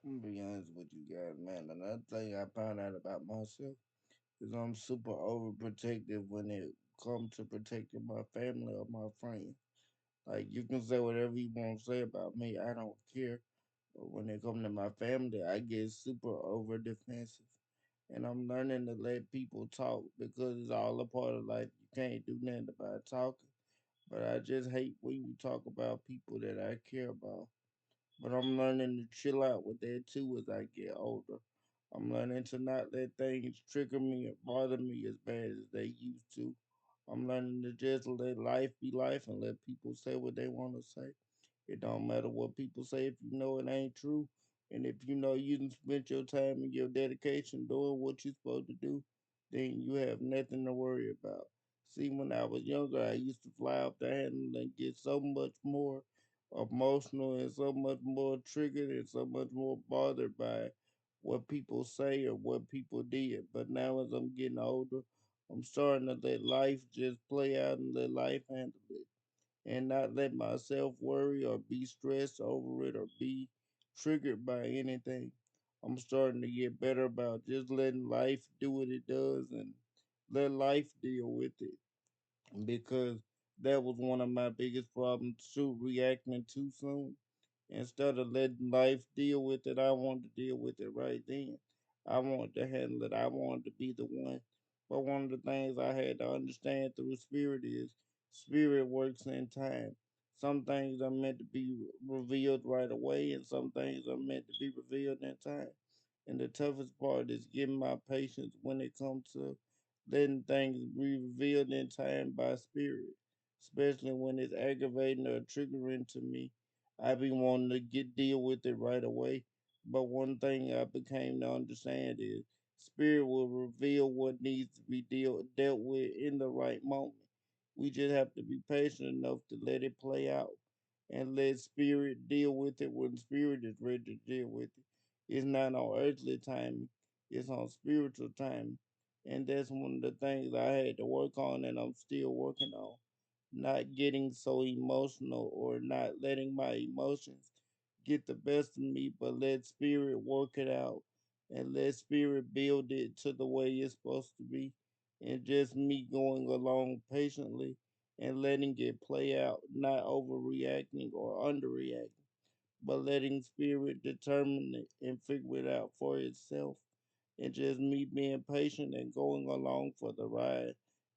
I'm gonna be honest with you guys, man. Another thing I found out about myself is I'm super overprotective when it comes to protecting my family or my friends. Like you can say whatever you want to say about me, I don't care. But when it comes to my family, I get super over defensive. And I'm learning to let people talk because it's all a part of life. You can't do nothing about talking. But I just hate when you talk about people that I care about. But I'm learning to chill out with that too as I get older. I'm learning to not let things trigger me or bother me as bad as they used to. I'm learning to just let life be life and let people say what they want to say. It don't matter what people say if you know it ain't true. And if you know you done spent your time and your dedication doing what you're supposed to do, then you have nothing to worry about. See, when I was younger, I used to fly off the handle and get so much more emotional and so much more triggered and so much more bothered by what people say or what people did. But now, as I'm getting older, I'm starting to let life just play out and let life handle it and not let myself worry or be stressed over it or be triggered by anything. I'm starting to get better about just letting life do what it does and let life deal with it because that was one of my biggest problems too, reacting too soon. Instead of letting life deal with it, I wanted to deal with it right then. I wanted to handle it. I wanted to be the one. But one of the things I had to understand through spirit is spirit works in time. Some things are meant to be revealed right away, and some things are meant to be revealed in time. And the toughest part is getting my patience when it comes to letting things be revealed in time by spirit, especially when it's aggravating or triggering to me. I be wanting to get deal with it right away. But one thing I became to understand is spirit will reveal what needs to be dealt with in the right moment. We just have to be patient enough to let it play out and let spirit deal with it when spirit is ready to deal with it. It's not on earthly timing, it's on spiritual timing. And that's one of the things I had to work on and I'm still working on. Not getting so emotional or not letting my emotions get the best of me, but let spirit work it out and let spirit build it to the way it's supposed to be. And just me going along patiently and letting it play out, not overreacting or underreacting, but letting spirit determine it and figure it out for itself. And just me being patient and going along for the ride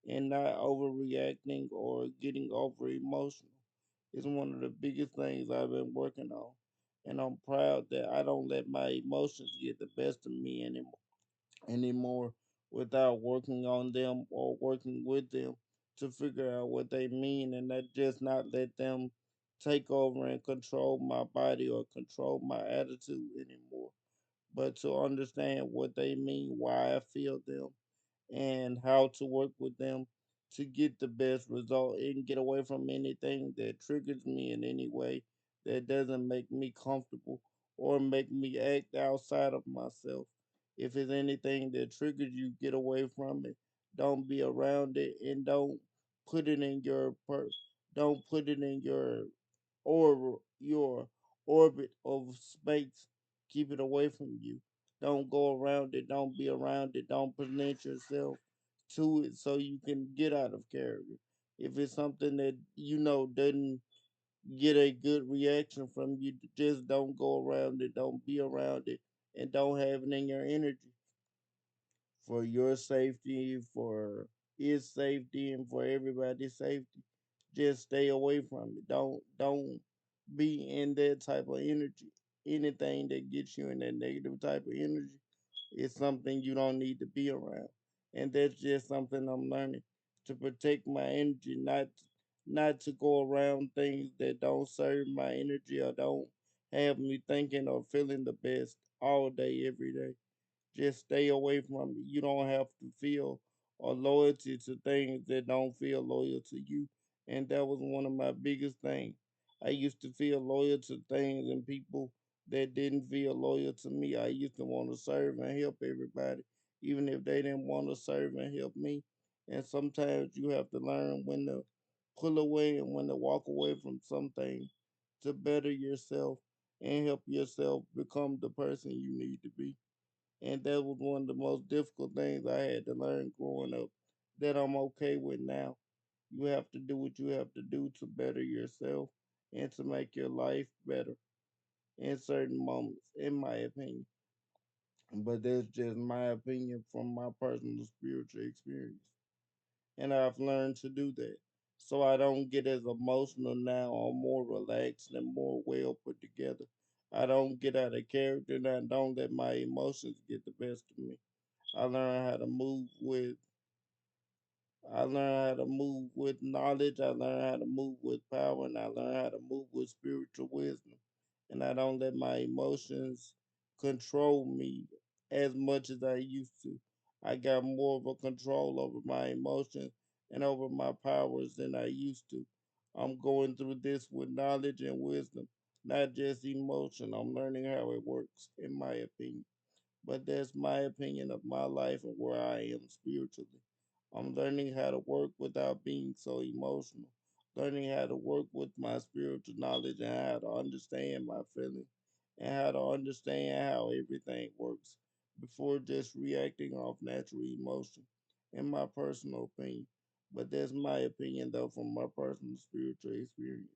and not overreacting or getting over emotional is one of the biggest things I've been working on. And I'm proud that I don't let my emotions get the best of me anymore without working on them or working with them to figure out what they mean and that just not let them take over and control my body or control my attitude anymore, but to understand what they mean, why I feel them, and how to work with them to get the best result and get away from anything that triggers me in any way that doesn't make me comfortable or make me act outside of myself. If it's anything that triggers you, get away from it. Don't be around it and put it in your don't put it in your orbit of space. Keep it away from you. Don't go around it. Don't be around it. Don't present yourself to it so you can get out of character. If it's something that you know doesn't get a good reaction from you, just don't go around it. Don't be around it, and don't have it in your energy for your safety, for his safety, and for everybody's safety. Just stay away from it. Don't be in that type of energy. Anything that gets you in that negative type of energy is something you don't need to be around. And that's just something I'm learning to protect my energy, not to go around things that don't serve my energy or don't have me thinking or feeling the best all day, every day. Just stay away from it. You don't have to feel or loyalty to things that don't feel loyal to you. And that was one of my biggest things. I used to feel loyal to things and people that didn't feel loyal to me. I used to want to serve and help everybody, even if they didn't want to serve and help me. And sometimes you have to learn when to pull away and when to walk away from something to better yourself and help yourself become the person you need to be. And that was one of the most difficult things I had to learn growing up that I'm okay with now. You have to do what you have to do to better yourself and to make your life better in certain moments, in my opinion. But that's just my opinion from my personal spiritual experience. And I've learned to do that. So I don't get as emotional now. I'm more relaxed and more well put together. I don't get out of character and I don't let my emotions get the best of me. I learn how to move with I learn how to move with knowledge. I learn how to move with power, and I learn how to move with spiritual wisdom. And I don't let my emotions control me as much as I used to. I got more of a control over my emotions and over my powers than I used to. I'm going through this with knowledge and wisdom, not just emotion. I'm learning how it works, in my opinion. But that's my opinion of my life and where I am spiritually. I'm learning how to work without being so emotional, learning how to work with my spiritual knowledge and how to understand my feelings and how to understand how everything works before just reacting off natural emotion, in my personal opinion. But that's my opinion, though, from my personal spiritual experience.